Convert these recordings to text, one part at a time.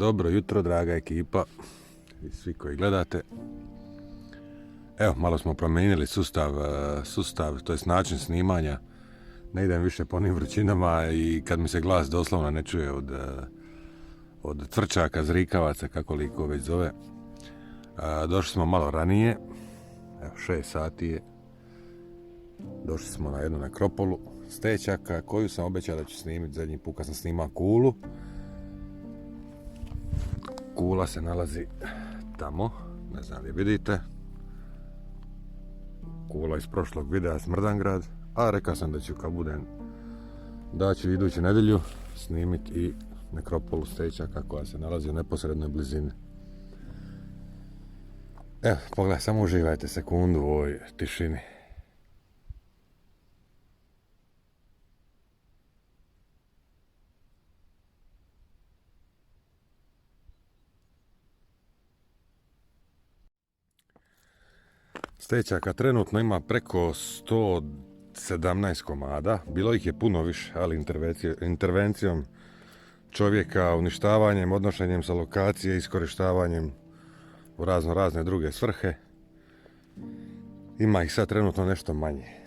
Dobro jutro, draga ekipa i svi koji gledate. Evo, malo smo promijenili sustav, to jest način snimanja. Ne idem više po onim vrućinama i kad mi se glas doslovno ne čuje od tvrčaka, zrikavaca, kako li ko već zove. Došli smo malo ranije, evo 6 sati je. Došli smo na jednu nekropolu Stečaka koju sam obećao da ću snimiti zadnji put kad sam snimao Kulu. Kula se nalazi tamo, ne znam li vidite. Kula iz prošlog videa Smrdangrad, a rekao sam da ću kad budem da ću iduću nedjelju snimiti i nekropolu Stečaka koja se nalazi u neposrednoj blizini. Evo, pogledaj, samo uživajte sekundu u ovoj tišini. Stečaka trenutno ima preko 117 komada, bilo ih je puno više, ali intervencijom čovjeka, uništavanjem, odnošenjem sa lokacije, iskorištavanjem u razne druge svrhe, ima ih sad trenutno nešto manje.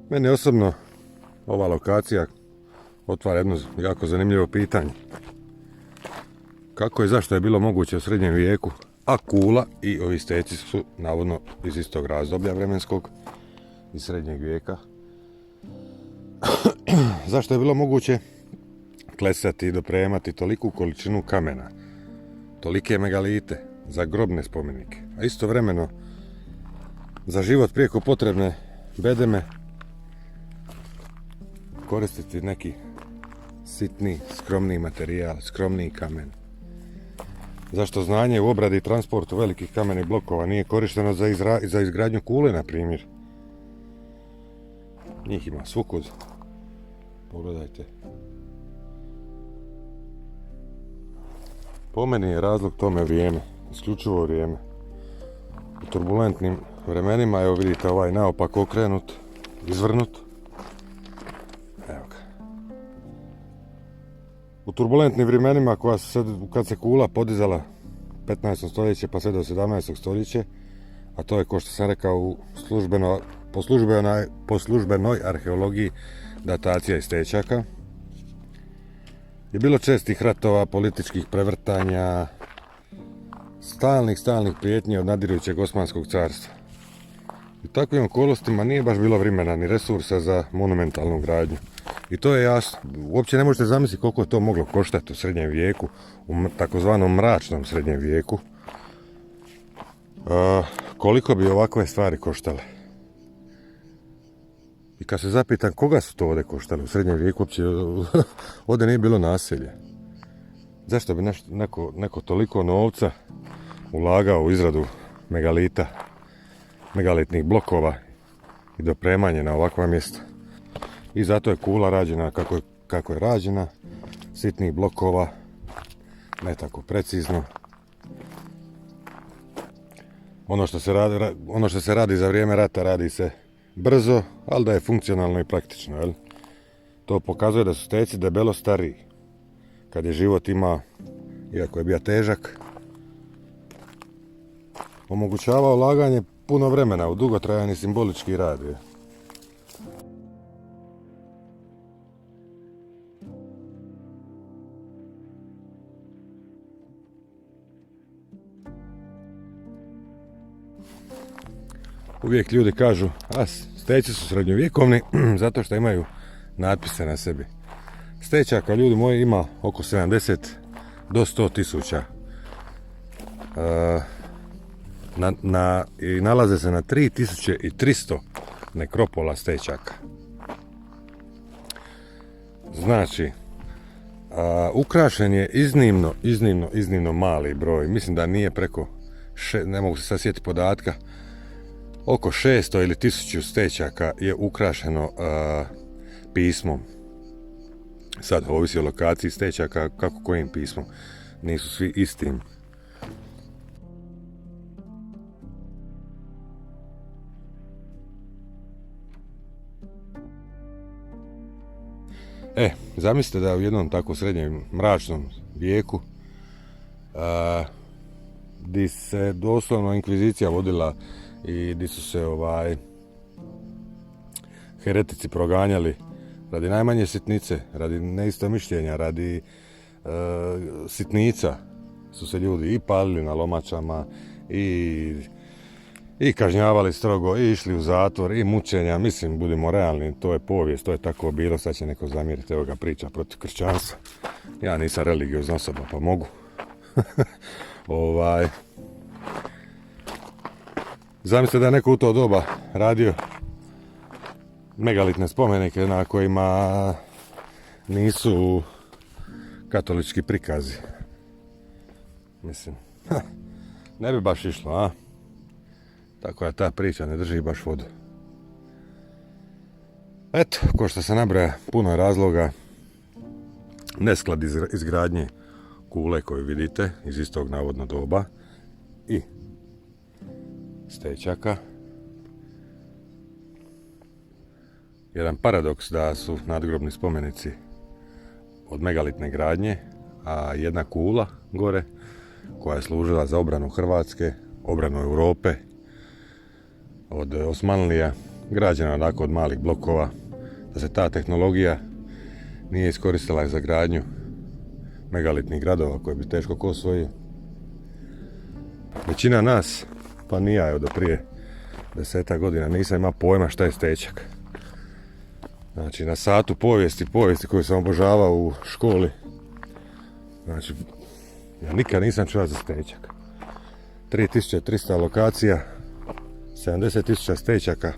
Meni osobno ova lokacija otvara jedno jako zanimljivo pitanje. Kako i zašto je bilo moguće u srednjem vijeku, a Kula i ovi Steci su navodno iz istog razdoblja vremenskog, iz srednjeg vijeka. Zašto je bilo moguće klesati i dopremati toliku količinu kamena, tolike megalite za grobne spomenike, a istovremeno za život prijeko potrebne bedeme koristiti neki sitni, skromni materijal, skromni kamen. Zašto znanje u obradi i transportu velikih kamenih blokova nije korišteno za izgradnju Kule, na primjer? Njih ima svukud. Pogledajte. Po meni je razlog tome vrijeme, isključivo vrijeme. U turbulentnim vremenima, evo vidite ovaj naopak okrenut, izvrnut. Evo ga. U turbulentnim vremenima kad se Kula podizala 15. stoljeće pa sve do 17. stoljeće, a to je, kao što sam rekao, po službenoj arheologiji datacija iz Stečaka, je bilo čestih ratova, političkih prevrtanja, stalnih prijetnji od nadirujućeg Osmanskog carstva. U takvim okolnostima nije baš bilo vremena ni resursa za monumentalnu gradnju. I to je jasno. Uopće ne možete zamisliti koliko je to moglo koštati u srednjem vijeku, u takozvanom mračnom srednjem vijeku. Koliko bi ovakve stvari koštale. I kad se zapitam koga su to ovdje koštale u srednjem vijeku, uopće ovdje nije bilo naselje. Zašto bi neko toliko novca ulagao u izradu megalita, megalitnih blokova i dopremanje na ovakva mjesta? I zato je Kula rađena kako je rađena, sitnih blokova, ne tako precizno. Ono što se radi za vrijeme rata radi se brzo, ali da je funkcionalno i praktično. Jel? To pokazuje da su Steci debelo stariji. Kad je život ima, iako je bio težak, omogućava ulaganje puno vremena u dugotrajan i simbolički rad. Je. Uvijek ljudi kažu, a Steci su srednjovjekovni zato što imaju natpise na sebi. Stečaka, ljudi moji, ima oko 70 do 100 tisuća. I nalaze se na 3300 nekropola Stečaka. Znači, ukrašen je iznimno mali broj. Mislim da nije preko, ne mogu se sad sjetiti podatka, oko 600 ili 1000 Stečaka je ukrašeno pismom. Sad ovisi o lokaciji Stečaka kako kojim pismom. nisu svi istim. Zamislite da u jednom tako srednjem mračnom vijeku di se doslovno inkvizicija vodila i di su se heretici proganjali radi najmanje sitnice, radi neistomišljenja, radi sitnica su se ljudi i palili na lomačama i kažnjavali strogo i išli u zatvor i mučenja. Mislim, budimo realni, to je povijest, to je tako bilo, sad će neko zamjeriti, evo ga priča protiv kršćanstva. Ja nisam religiozna osoba, pa mogu. Zamislite da je neko u to doba radio megalitne spomenike na kojima nisu katolički prikazi. Mislim, ne bi baš išlo, a? Tako da ta priča ne drži baš vodu. Eto, ko što se nabraja, puno je razloga. Nesklad izgradnje kule koju vidite iz istog navodno doba i stećaka. Jedan paradoks da su nadgrobni spomenici od megalitne gradnje, a jedna kula gore koja je služila za obranu Hrvatske, obranu Europe od Osmanlija, građena onako od malih blokova, da se ta tehnologija nije iskoristila za gradnju megalitnih gradova koje bi teško ko osvojio. Većina nas, pa ni ja do prije 10 godina, nisam imao pojma šta je stećak. Znači, na satu povijesti koju sam obožavao u školi, znači, ja nikad nisam čuo za stećak. 3300 lokacija, 70.000 stećaka,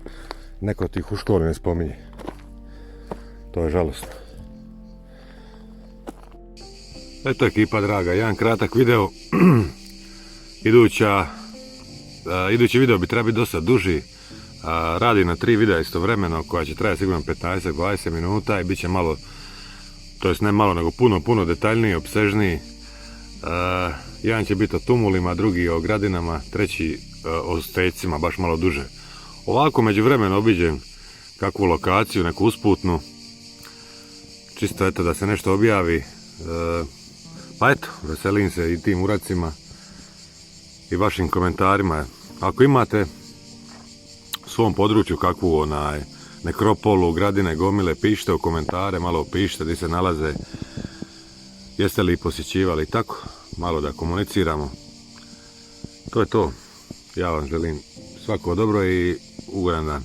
neko tih u školi ne spominje. To je žalostno. Eto ekipa draga, jedan kratak video. Idući video bi trebao biti dosta duži. Radi na 3 videa istovremeno koja će trajati sigurno 15-20 minuta i bit će malo, to jest ne malo nego puno detaljniji, opsežniji. Jedan će biti o tumulima, drugi o gradinama, treći o stećcima, baš malo duže. Ovako međuvremeno obiđem kakvu lokaciju, neku usputnu, čisto eto da se nešto objavi. Pa eto, veselim se i tim uradcima i vašim komentarima. Ako imate u svom području kakvu nekropolu, gradine, gomile, pišite u komentare, malo pišite gdje se nalaze, jeste li posjećivali, tako, malo da komuniciramo. To je to. Ja vam želim svako dobro i ugodan dan.